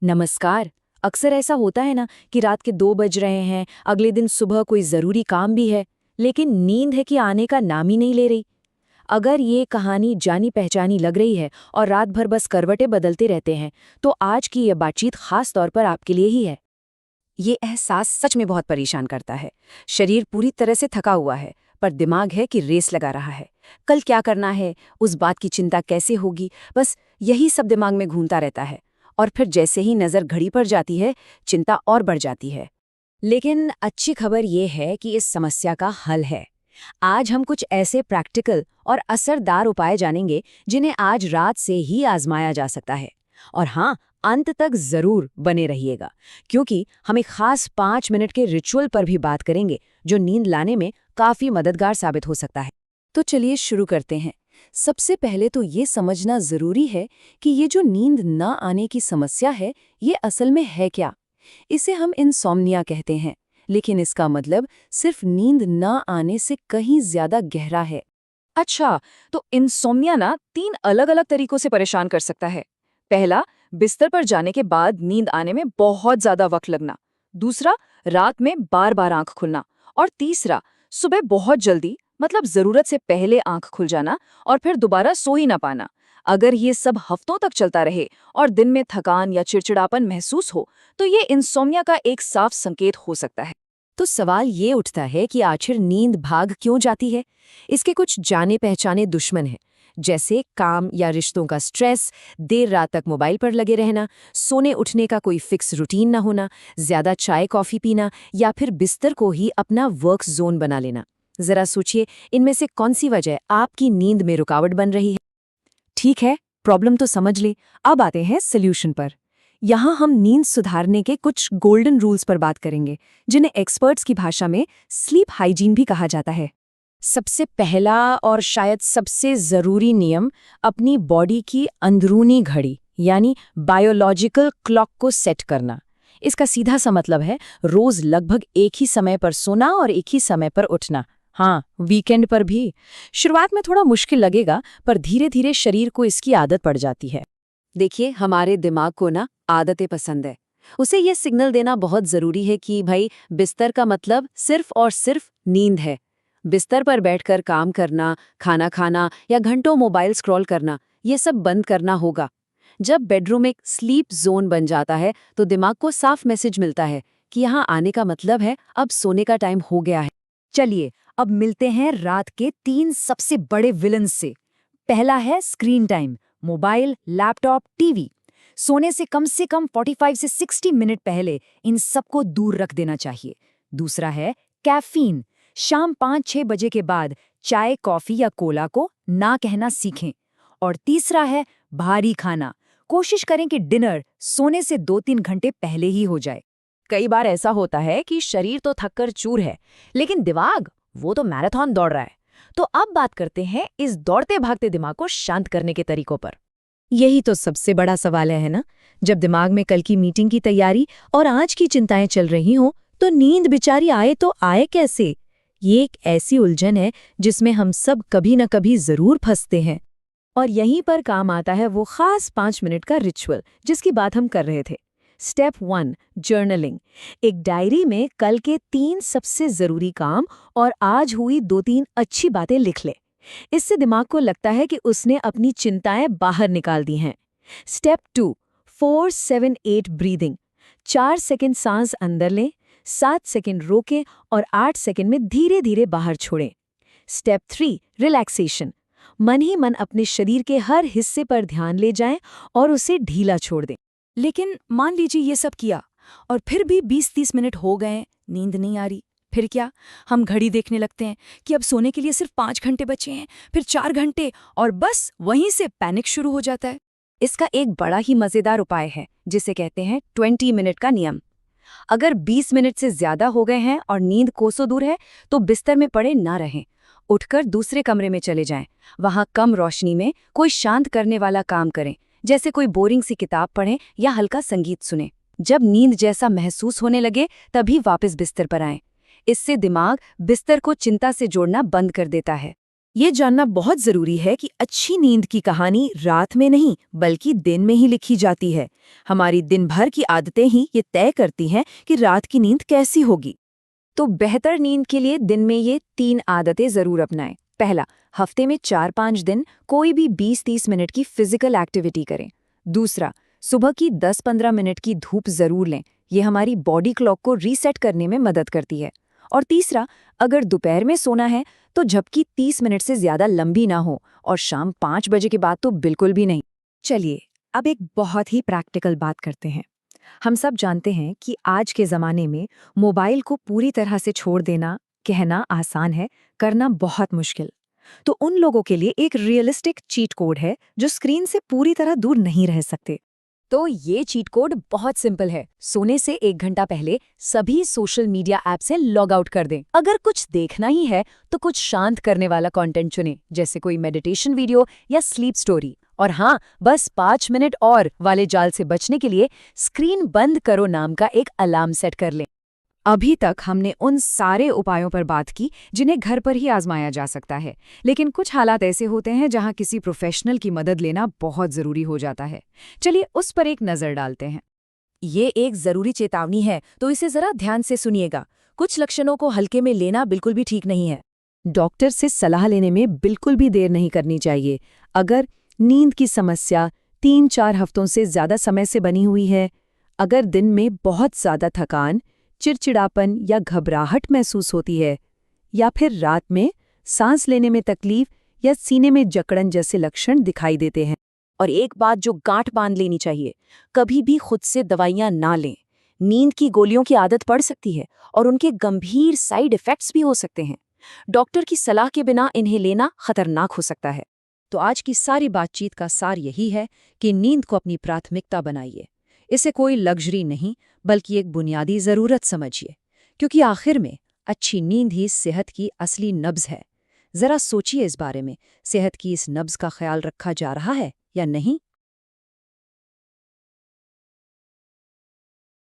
नमस्कार। अक्सर ऐसा होता है ना कि रात के 2 बज रहे हैं, अगले दिन सुबह कोई ज़रूरी काम भी है, लेकिन नींद है कि आने का नाम ही नहीं ले रही। अगर ये कहानी जानी-पहचानी लग रही है और रात भर बस करवटें बदलते रहते हैं, तो आज की ये बातचीत खास तौर पर आपके लिए ही है। ये एहसास सच में बहुत परेशान करता है। शरीर पूरी तरह से थका हुआ है, पर दिमाग है कि रेस लगा रहा है। कल क्या करना है, उस बात की चिंता कैसे होगी, बस यही सब दिमाग में घूमता रहता है। और फिर जैसे ही नज़र घड़ी पर जाती है, चिंता और बढ़ जाती है। लेकिन अच्छी खबर ये है कि इस समस्या का हल है। आज हम कुछ ऐसे प्रैक्टिकल और असरदार उपाय जानेंगे जिन्हें आज रात से ही आजमाया जा सकता है। और हाँ, अंत तक जरूर बने रहिएगा, क्योंकि हम एक खास 5 मिनट के रिचुअल पर भी बात करेंगे जो नींद लाने में काफी मददगार साबित हो सकता है। तो चलिए शुरू करते हैं। सबसे पहले तो ये समझना जरूरी है कि ये जो नींद न आने की समस्या है, ये असल में है क्या। इसे हम इंसोम्निया कहते हैं, लेकिन इसका मतलब सिर्फ नींद न आने से कहीं ज्यादा गहरा है। अच्छा, तो इंसोम्निया ना 3 अलग-अलग तरीकों से परेशान कर सकता है। पहला, बिस्तर पर जाने के बाद नींद आने में बहुत ज्यादा वक्त लगना। दूसरा, रात में बार-बार आंख खुलना। और तीसरा, सुबह बहुत जल्दी, मतलब जरूरत से पहले आंख खुल जाना और फिर दोबारा सो ही ना पाना। अगर ये सब हफ्तों तक चलता रहे और दिन में थकान या चिड़चिड़ापन महसूस हो, तो ये इंसोम्निया का एक साफ संकेत हो सकता है। तो सवाल ये उठता है कि आखिर नींद भाग क्यों जाती है। इसके कुछ जाने पहचाने दुश्मन हैं, जैसे काम या रिश्तों का स्ट्रेस, देर रात तक मोबाइल पर लगे रहना, सोने उठने का कोई फिक्स रूटीन न होना, ज्यादा चाय कॉफी पीना या फिर बिस्तर को ही अपना वर्क जोन बना लेना। जरा सोचिए, इनमें से कौन सी वजह आपकी नींद में रुकावट बन रही है। ठीक है, प्रॉब्लम तो समझ ली। अब आते हैं सोल्यूशन पर। यहाँ हम नींद सुधारने के कुछ गोल्डन रूल्स पर बात करेंगे, जिन्हें एक्सपर्ट्स की भाषा में स्लीप हाइजीन भी कहा जाता है। सबसे पहला और शायद सबसे जरूरी नियम, अपनी बॉडी की अंदरूनी घड़ी यानी बायोलॉजिकल क्लॉक को सेट करना। इसका सीधा सा मतलब है रोज लगभग एक ही समय पर सोना और एक ही समय पर उठना। हाँ, वीकेंड पर भी। शुरुआत में थोड़ा मुश्किल लगेगा, पर धीरे धीरे शरीर को इसकी आदत पड़ जाती है। देखिए, हमारे दिमाग को ना आदतें पसंद है। उसे ये सिग्नल देना बहुत जरूरी है कि भाई, बिस्तर का मतलब सिर्फ और सिर्फ नींद है। बिस्तर पर बैठकर काम करना, खाना खाना या घंटों मोबाइल स्क्रॉल करना, ये सब बंद करना होगा। जब बेडरूम एक स्लीप जोन बन जाता है, तो दिमाग को साफ मैसेज मिलता है कि यहाँ आने का मतलब है अब सोने का टाइम हो गया है। चलिए, अब मिलते हैं रात के 3 सबसे बड़े विलन्स से। पहला है screen time, mobile, laptop, TV. सोने से कम 45 से 60 मिनट पहले इन सबको दूर रख देना चाहिए। दूसरा है कैफीन। शाम 5-6 बजे के बाद चाय, कॉफी या कोला को ना कहना सीखें। और तीसरा है भारी खाना। कोशिश करें कि डिनर सोने से 2-3 घंटे पहले ही हो जाए। कई बार ऐसा होता है कि शरीर तो थककर चूर है, लेकिन दिमाग वो तो मैराथन दौड़ रहा है। तो अब बात करते हैं इस दौड़ते भागते दिमाग को शांत करने के तरीकों पर। यही तो सबसे बड़ा सवाल है ना? जब दिमाग में कल की मीटिंग की तैयारी और आज की चिंताएं चल रही हों, तो नींद बेचारी आए तो आए कैसे? ये एक ऐसी उलझन है जिसमें हम सब कभी न कभी जरूर फंसते हैं। और यहीं पर काम आता है वो खास 5 मिनट का रिचुअल जिसकी बात हम कर रहे थे। Step 1, journaling. एक डायरी में कल के 3 सबसे जरूरी काम और आज हुई 2-3 अच्छी बातें लिख ले। इससे दिमाग को लगता है कि उसने अपनी चिंताएं बाहर निकाल दी हैं। Step 2, 4-7-8 breathing. 4 सेकंड सांस अंदर लें, 7 सेकंड रोकें और 8 सेकंड में धीरे धीरे बाहर छोड़ें। Step 3, relaxation. मन ही मन अपने शरीर के हर हिस्से पर ध्यान ले जाएं और उसे ढीला छोड़ दें। लेकिन मान लीजिए ये सब किया और फिर भी 20-30 मिनट हो गए, नींद नहीं आ रही। फिर क्या? हम घड़ी देखने लगते हैं कि अब सोने के लिए सिर्फ 5 घंटे बचे हैं, फिर 4 घंटे, और बस वहीं से पैनिक शुरू हो जाता है। इसका एक बड़ा ही मजेदार उपाय है जिसे कहते हैं 20 मिनट का नियम। अगर 20 मिनट से ज्यादा हो गए हैं और नींद कोसों दूर है, तो बिस्तर में पड़े ना रहें। उठकर दूसरे कमरे में चले जाएं। वहां कम रोशनी में कोई शांत करने वाला काम करें, जैसे कोई बोरिंग सी किताब पढ़ें या हल्का संगीत सुनें। जब नींद जैसा महसूस होने लगे, तभी वापस बिस्तर पर आएं। इससे दिमाग बिस्तर को चिंता से जोड़ना बंद कर देता है। ये जानना बहुत जरूरी है कि अच्छी नींद की कहानी रात में नहीं बल्कि दिन में ही लिखी जाती है। हमारी दिन भर की आदतें ही ये तय करती हैं कि रात की नींद कैसी होगी। तो बेहतर नींद के लिए दिन में ये 3 आदतें जरूर अपनाएं। पहला, हफ्ते में 4-5 दिन कोई भी 20-30 मिनट की फिजिकल एक्टिविटी करें। दूसरा, सुबह की 10-15 मिनट की धूप जरूर लें। ये हमारी बॉडी क्लॉक को रीसेट करने में मदद करती है। और तीसरा, अगर दोपहर में सोना है तो झपकी 30 मिनट से ज्यादा लंबी ना हो और शाम 5 बजे के बाद तो बिल्कुल भी नहीं। चलिए, अब एक बहुत ही प्रैक्टिकल बात करते हैं। हम सब जानते हैं कि आज के ज़माने में मोबाइल को पूरी तरह से छोड़ देना, कहना आसान है, करना बहुत मुश्किल। तो उन लोगों के लिए एक रियलिस्टिक चीट कोड है जो स्क्रीन से पूरी तरह दूर नहीं रह सकते। तो ये चीट कोड बहुत सिंपल है। सोने से 1 घंटा पहले सभी सोशल मीडिया ऐप से लॉग आउट कर दें। अगर कुछ देखना ही है तो कुछ शांत करने वाला कंटेंट चुनें, जैसे कोई मेडिटेशन वीडियो या स्लीप स्टोरी। और हाँ, बस 5 मिनट और वाले जाल से बचने के लिए स्क्रीन बंद करो नाम का एक अलार्म सेट कर लें। अभी तक हमने उन सारे उपायों पर बात की जिन्हें घर पर ही आजमाया जा सकता है, लेकिन कुछ हालात ऐसे होते हैं जहां किसी प्रोफेशनल की मदद लेना बहुत जरूरी हो जाता है। चलिए उस पर एक नजर डालते हैं। ये एक जरूरी चेतावनी है, तो इसे जरा ध्यान से सुनिएगा। कुछ लक्षणों को हल्के में लेना बिल्कुल भी ठीक नहीं है। डॉक्टर से सलाह लेने में बिल्कुल भी देर नहीं करनी चाहिए। अगर नींद की समस्या 3-4 हफ्तों से ज्यादा समय से बनी हुई है, अगर दिन में बहुत ज्यादा थकान, चिड़चिड़ापन या घबराहट महसूस होती है, या फिर रात में सांस लेने में तकलीफ या सीने में जकड़न जैसे लक्षण दिखाई देते हैं। और एक बात जो गांठ बांध लेनी चाहिए, कभी भी खुद से दवाइयां ना लें। नींद की गोलियों की आदत पड़ सकती है और उनके गंभीर साइड इफेक्ट्स भी हो सकते हैं। डॉक्टर की सलाह के बिना इन्हें लेना खतरनाक हो सकता है। तो आज की सारी बातचीत का सार यही है कि नींद को अपनी प्राथमिकता बनाइए। इसे कोई लग्जरी नहीं बल्कि एक बुनियादी ज़रूरत समझिए, क्योंकि आखिर में अच्छी नींद ही सेहत की असली नब्ज़ है। ज़रा सोचिए इस बारे में, सेहत की इस नब्ज़ का ख्याल रखा जा रहा है या नहीं?